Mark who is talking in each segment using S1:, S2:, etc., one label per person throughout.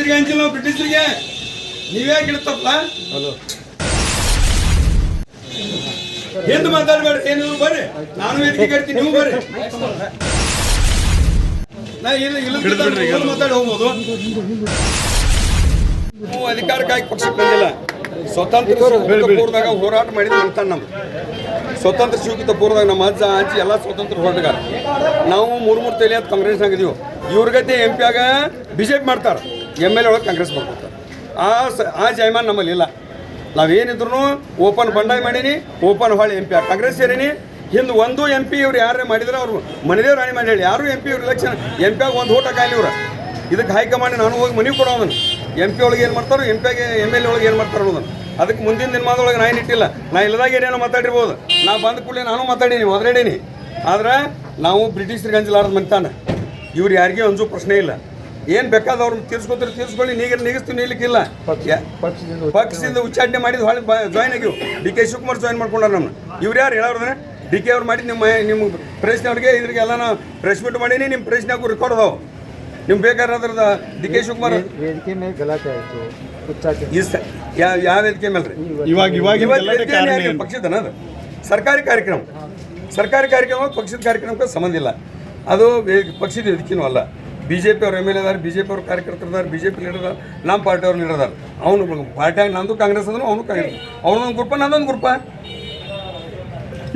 S1: ಬ್ರಿಟಿಷರಿಗೆ ಹಂಚಿಲ್ಲ ನಾವು ಬ್ರಿಟಿಷರಿಗೆ ನೀವೇ ಗಿಡತ್ತಪ್ಪ ಎಂದು ಮಾತಾಡಬೇಡ್ರಿ ಏನು ಬರ್ರಿ ನಾನು ವೇದಿಕೆ ಕಟ್ತೀನಿ ನೀವು ಬರ್ರಿ ನಾ ಇಲ್ಲ ಮಾತಾಡಿ ಹೋಗ್ಬೋದು ನಾವು ಅಧಿಕಾರಕ್ಕಾಗಿ ಪಕ್ಷಕ್ಕೆ ಬಂದಿಲ್ಲ ಸ್ವತಂತ್ರ ಪೂರ್ವದಾಗ ಹೋರಾಟ ಮಾಡಿದ ಅಂತ ನಮ್ಮ ಸ್ವತಂತ್ರ ಶಿವಕಿತ ಪೂರ್ವದಾಗ ನಮ್ಮ ಅಜ್ಜ ಅಜ್ಜಿ ಎಲ್ಲ ಸ್ವತಂತ್ರ ಹೋರಾಟಗಾರ ನಾವು ಮೂರು ತಲೆ ಅಂತ ಕಾಂಗ್ರೆಸ್ನಾಗ ಇದೀವಿ ಇವ್ರಿಗತಿ ಎಂ ಪಿ ಆಗ BJP ಮಾಡ್ತಾರೆ MLA ಒಳಗೆ ಕಾಂಗ್ರೆಸ್ ಮಾಡ್ಕೊತಾರೆ ಆ ಜಯಮಾನ್ ನಮ್ಮಲ್ಲಿ ಇಲ್ಲ ನಾವೇನಿದ್ರು ಓಪನ್ ಬಂಡಾಯ ಮಾಡೀನಿ ಓಪನ್ ಹೊಳೆ MP ಆಗ ಕಾಂಗ್ರೆಸ್ ಸೇರೀನಿ ಹಿಂದೆ ಒಂದು MP ಇವ್ರು ಯಾರೇ ಮಾಡಿದ್ರೆ ಅವರು ಮನೆದೇವ್ರು ರಾಣಿ ಮಾಡಿ ಹೇಳಿ ಯಾರು MP ಇವ್ರು ಎಲೆಕ್ಷನ್ MP ಆಗ ಒಂದು ಓಟ ಕಾಯಿಲಿ ಇವ್ರು ಇದಕ್ಕೆ ಹೈಕಮಾಂಡ್ ನಾನು ಹೋಗಿ ಮನೆಗೆ ಕೊಡೋದನ್ನು MP ಒಳಗೆ ಏನು ಮಾಡ್ತಾರೋ MP ಆಗಿ MLA ಒಳಗೆ ಏನು ಮಾಡ್ತಾರೋ ಅನ್ನೋದನ್ನು ಅದಕ್ಕೆ ಮುಂದಿನ ದಿನಮಾನದೊಳಗೆ ನಾನು ಇಟ್ಟಿಲ್ಲ ನಾ ಇಲ್ಲದಾಗ ಏನೇನೋ ಮಾತಾಡಿರ್ಬೋದು ನಾ ಬಂದ ಕೂಡಲೇ ನಾನು ಮಾತಾಡೀನಿ ಒದರಾಡೀನಿ ಆದ್ರೆ ನಾವು ಬ್ರಿಟಿಷರಿಗೆ ಹಂಚಲಾರ್ದು ಮಂತಾನ ಇವ್ರು ಯಾರಿಗೂ ಅಂಜೋ ಪ್ರಶ್ನೆ ಇಲ್ಲ ಏನು ಬೇಕಾದವ್ರು ತೀರ್ಸ್ಕೊತಾರೆ ತೀರ್ಸ್ಕೊಳ್ಳಿ ನೀಗಿಸ್ತೀವಿ ನೀಲಿಕ್ಕಿಲ್ಲ ಪಕ್ಷದಿಂದ ಉಚ್ಚಾಟನೆ ಮಾಡಿದ್ದು ಹೊಳೆ ಜಾಯ್ನ್ ಆಗಿವು DK ಶಿವಕುಮಾರ್ ಜಾಯ್ನ್ ಮಾಡ್ಕೊಂಡಾರ ನಮ್ಮನ್ನ ಇವ್ರು ಯಾರು ಹೇಳೋದ್ರೆ DK ಅವ್ರು ಮಾಡಿದ್ದು ನಿಮ್ಮ ಪ್ರೆಸ್ನವ್ರಿಗೆ ಇದ್ರಿಗೆಲ್ಲ ನಾವು ಪ್ರೆಸ್ ಮೀಟ್ ಮಾಡೀನಿ ನಿಮ್ಮ ಪ್ರೆಸ್ನಾಗೂ ರೆಕಾರ್ಡ್ ಅದಾವೆ ನಿಮ್ಗೆ ಬೇಕಾದ್ರದ DK ಶಿವಕುಮಾರ್
S2: ವೇದಿಕೆ ಮೇಲೆ ಗಲಾಟೆ ಆಯಿತು
S1: ಯಾವ ವೇದಿಕೆ ಮೇಲೆ ರೀ ಇವಾಗ ಪಕ್ಷದನ ಅದು ಸರ್ಕಾರಿ ಕಾರ್ಯಕ್ರಮ ಪಕ್ಷದ ಕಾರ್ಯಕ್ರಮಕ್ಕೆ ಸಂಬಂಧ ಇಲ್ಲ ಅದು ಪಕ್ಷದ ವೇದಿಕೆನೂ ಅಲ್ಲ BJP ಅವ್ರು MLA ಅದಾರ BJP ಅವ್ರ ಕಾರ್ಯಕರ್ತರದಾರ BJP ಲೀಡರ್ ಅದಾರ ನಮ್ಮ ಪಾರ್ಟಿ ಅವ್ರು ಲೀಡರ್ ಅದಾರ ಅವನು ಪಾರ್ಟಿಯಾಗ ನಂದು ಕಾಂಗ್ರೆಸ್ ಅದನ್ನು ಅವನು ಕಾಂಗ್ರೆಸ್ ಅವ್ರದೊಂದು ಗ್ರೂಪ ನಂದೊಂದು ಗ್ರೂಪ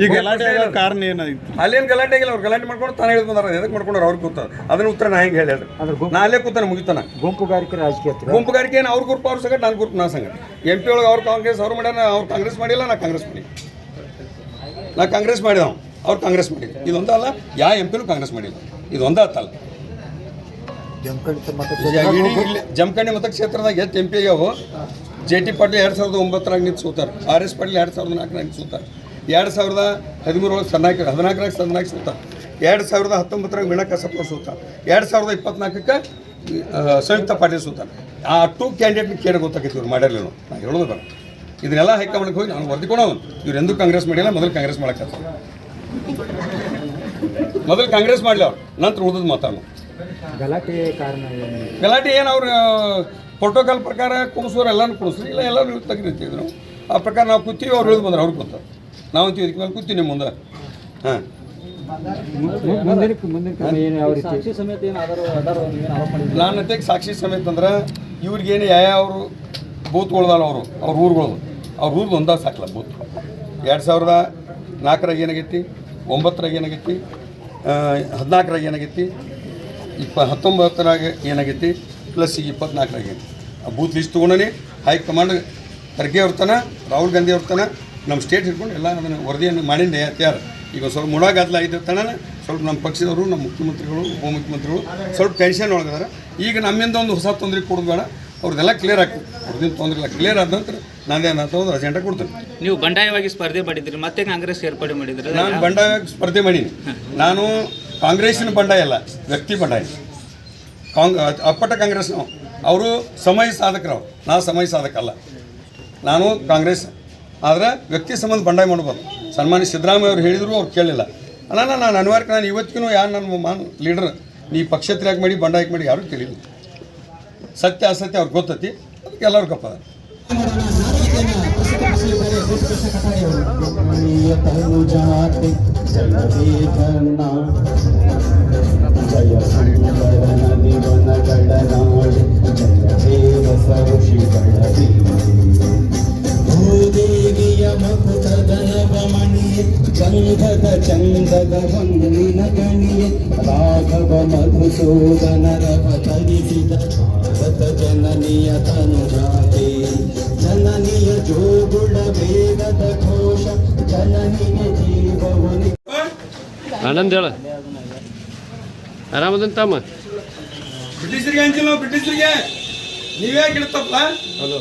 S3: ಈಗ ಗಲಾಟೆ ಕಾರಣ ಏನಾಗಿತ್ತು
S1: ಅಲ್ಲೇನು ಗಲಾಟೆ ಆಗಿಲ್ಲ ಅವ್ರು ಗಲಾಟೆ ಮಾಡ್ಕೊಂಡು ತಾನೇ ಹೇಳಿದ್ ಬಂದಾರ ಎದಕ್ಕೆ ಮಾಡ್ಕೊಂಡ್ರು ಅವ್ರಿಗೆ ಕೂತಾರ ಅದನ್ನ ಉತ್ತರ ನಾ ಹೆಂಗೆ ಹೇಳಿ ನಾ ಅಲ್ಲೇ ಕೂತಾನೆ ಮುಗಿತಾನ
S2: ಗುಂಪುಗಾರಿಕೆ ರಾಜಕೀಯ
S1: ಗುಂಪುಗಾರಿಕೆ ಏನು ಅವ್ರ ಗ್ರೂಪ್ ಅವ್ರ ಸಂಗಟ ನಾನು ಗ್ರೂಪ್ ನಾ ಸಂಗಟ MP ಒಳಗೆ ಅವ್ರು ಕಾಂಗ್ರೆಸ್ ಅವ್ರು ಮಾಡ್ಯಾರ ಅವ್ರು ಕಾಂಗ್ರೆಸ್ ಮಾಡಿಲ್ಲ ನಾ ಕಾಂಗ್ರೆಸ್ ಮಾಡಿ ನಾ ಕಾಂಗ್ರೆಸ್ ಮಾಡಿದ ಅವ್ರು ಕಾಂಗ್ರೆಸ್ ಮಾಡಿಲ್ಲ ಇದೊಂದು ಅಲ್ಲ ಯಾವ MP ಕಾಂಗ್ರೆಸ್ ಮಾಡಿಲ್ಲ ಇದೊಂದು ಆತಲ್ಲ ಜಮಖಂಡಿ ಮತಕ್ಷೇತ್ರದಾಗ ಎಷ್ಟು MP ಆಗ್ಯಾವು JT ಪಾಟೀಲ್ 2009 ನಿಂತು ಸೋತಾರೆ RS ಪಾಟೀಲ್ 2004 ನಿಂತು ಸೋತಾರೆ 2013 14 ಸೋತಾರೆ 2019 ವೀಣಾ ಕಸಪ್ಪ ಸೋತಾರೆ 2024 ಸಂಯುಕ್ತ ಪಾಟೀಲ್ ಸೋತಾರೆ ಆ 2 ಕ್ಯಾಂಡಿಡೇಟ್ನ ಕೇಳಿ ಗೊತ್ತಾಗೈತಿ ಇವ್ರು ಮಾಡ್ಯಾರೇನು ನಾನು ಹೇಳೋದು ಬೇಡ ಇದನ್ನೆಲ್ಲ ಹೈಕಮಾಂಡ್ಗೆ ಹೋಗಿ ನಾನು ವರ್ದಿಕೊಳೋನು ಇವ್ರು ಎಂದೂ ಕಾಂಗ್ರೆಸ್ ಮಾಡಿಲ್ಲ ಮೊದಲು ಕಾಂಗ್ರೆಸ್ ಮಾಡಕ್ಕೆ ಮೊದಲು ಕಾಂಗ್ರೆಸ್ ಮಾಡಲಿ ಅವ್ರು ನಂತರ ಉಳಿದು ಮಾತಾಡೋಣ ಗಲಾಟೆ ಏನು ಅವ್ರು ಪ್ರೋಟೋಕಾಲ್ ಪ್ರಕಾರ ಕುಣಿಸೋರು ಎಲ್ಲನೂ ಕುಣಿಸ್ರಿ ಇಲ್ಲ ಎಲ್ಲರೂ ತೆಗಿತಿದ್ರು ಆ ಪ್ರಕಾರ ನಾವು ಕೂತೀವಿ ಅವ್ರು ಇಳಿದು ಬಂದ್ರೆ ಅವ್ರಿಗೆ ಗೊತ್ತ ನಾವಂತೀವಿ ಇದಕ್ಕೆ ಮೇಲೆ ಕೂತೀವಿ ನಿಮ್ಮ ಮುಂದೆ ಹಾಂ ನಾನು ಅಂತೆಗೆ ಸಾಕ್ಷಿ ಸಮೇತ ಅಂದ್ರೆ ಇವ್ರಿಗೇನು ಯಾವ್ಯಾವರು ಬೂತ್ಗಳ್ದಾಳ ಅವ್ರ ಊರುಗಳದು ಅವ್ರ ಊರ್ದು ಒಂದಾಗ ಸಾಕಲ್ಲ ಬೂತ್ 2004 ಏನಾಗೈತಿ 9 ಏನಾಗೈತಿ 14 ಏನಾಗೈತಿ 19 ಏನಾಗೈತಿ ಪ್ಲಸ್ ಈಗ 24 ಆಗೈತಿ ಆ ಬೂತ್ ಲಿಸ್ಟ್ ತೊಗೊಂಡೇ ಹೈಕಮಾಂಡ್ ಖರ್ಗೆ ಅವ್ರತನ ರಾಹುಲ್ ಗಾಂಧಿ ಅವ್ರತನ ನಮ್ಮ ಸ್ಟೇಟ್ ಹಿಡ್ಕೊಂಡು ಎಲ್ಲ ಅದನ್ನು ವರದಿಯನ್ನು ಮಾಡಿಂಡೆ ಯಾರು ಈಗ ಸ್ವಲ್ಪ ಮುಡಾಗದ್ಲ ಆಗಿದ್ದ ತನಕ ಸ್ವಲ್ಪ ನಮ್ಮ ಪಕ್ಷದವರು ನಮ್ಮ ಮುಖ್ಯಮಂತ್ರಿಗಳು ಉಪಮುಖ್ಯಮಂತ್ರಿಗಳು ಸ್ವಲ್ಪ ಟೆನ್ಷನ್ ಒಳಗದಾರ ಈಗ ನಮ್ಮಿಂದ ಒಂದು ಹೊಸ ತೊಂದರೆ ಕೊಡೋದು ಬೇಡ ಅವ್ರದ್ದೆಲ್ಲ ಕ್ಲಿಯರ್ ಆಗ್ತದೆ ಅವ್ರದ್ದು ತೊಂದರೆ ಇಲ್ಲ ಕ್ಲಿಯರ್ ಆದ ನಂತರ ನಾನೇನಾಗ್ತದೆ ಒಂದು ಅಜೆಂಡಾ ಕೊಡ್ತೇನೆ
S4: ನೀವು ಬಂಡಾಯವಾಗಿ ಸ್ಪರ್ಧೆ ಮಾಡಿದ್ರಿ ಮತ್ತೆ ಕಾಂಗ್ರೆಸ್ ಏರ್ಪಾಡು ಮಾಡಿದ್ರಿ
S1: ನಾನು ಬಂಡಾಯವಾಗಿ ಸ್ಪರ್ಧೆ ಮಾಡೀನಿ ನಾನು ಕಾಂಗ್ರೆಸ್ಸಿನ ಬಂಡಾಯ ಅಲ್ಲ ವ್ಯಕ್ತಿ ಬಂಡಾಯ ಅಪ್ಪಟ ಕಾಂಗ್ರೆಸ್ ಅವರು ಸಮಯ ಸಾಧಕರು ನಾ ಸಮಯ ಸಾಧಕ ಅಲ್ಲ ನಾನು ಕಾಂಗ್ರೆಸ್ ಆದರೆ ವ್ಯಕ್ತಿ ಸಂಬಂಧ ಬಂಡಾಯ ಮಾಡ್ಬೋದು ಸನ್ಮಾನ್ಯ ಸಿದ್ದರಾಮಯ್ಯ ಅವ್ರು ಹೇಳಿದ್ರು ಅವ್ರು ಕೇಳಲಿಲ್ಲ ಅಲ್ಲ ನಾನು ಅನಿವಾರ್ಯ ನಾನು ಇವತ್ತಿಗೂ ಯಾರು ನನ್ನ ಲೀಡರ್ ನೀ ಪಕ್ಷೇತರಾಗಿ ಮಾಡಿ ಬಂಡಾಯಕ್ಕೆ ಮಾಡಿ ಯಾರೂ ಕೇಳಿಲ್ಲ ಸತ್ಯ ಅಸತ್ಯ ಅವ್ರಿಗೆ ಗೊತ್ತೈತಿ ಅದಕ್ಕೆ ಎಲ್ಲರೂ ಗಪ್ಪ
S5: ಗಂಧದ ಚಂದದ ಹೊನ್ನಿನ ಗಣಿಯೇ ರಾಘವ ಮಧುಸೂದನ ರವ ತರಿಸಿದ ಭಾರತ ಜನನಿಯ ತನುಜಾತೆ ಜನನಿಯ ಜೋಗುಳ ವೇಗದ ಘೋಷ ಜನನಿಯ ಜೀವವನಿ
S3: ಆನಂದ ಹೇಳ ಆರಾಮದಂತ ತಮ್ಮ
S1: ಬ್ರಿಟಿಷರಿಗೆ ಹಂಚಿಲ್ಲ ನಾವು ಬ್ರಿಟಿಷರಿಗೆ ನೀವೇ ಗಿಡತ್ತಪ್ಪ ಹಲೋ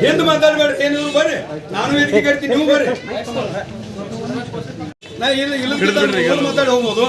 S1: ಎಂದು ಮಾತಾಡಬೇಡ್ರಿ ಏನು ಬರ್ರಿ ನಾನು ವೇದಿಕೆ ಕಟ್ತೀನಿ ನೀವು ಬರ್ರಿ ನಾ ಇಲ್ಲ ಮಾತಾಡಿ ಹೋಗ್ಬೋದು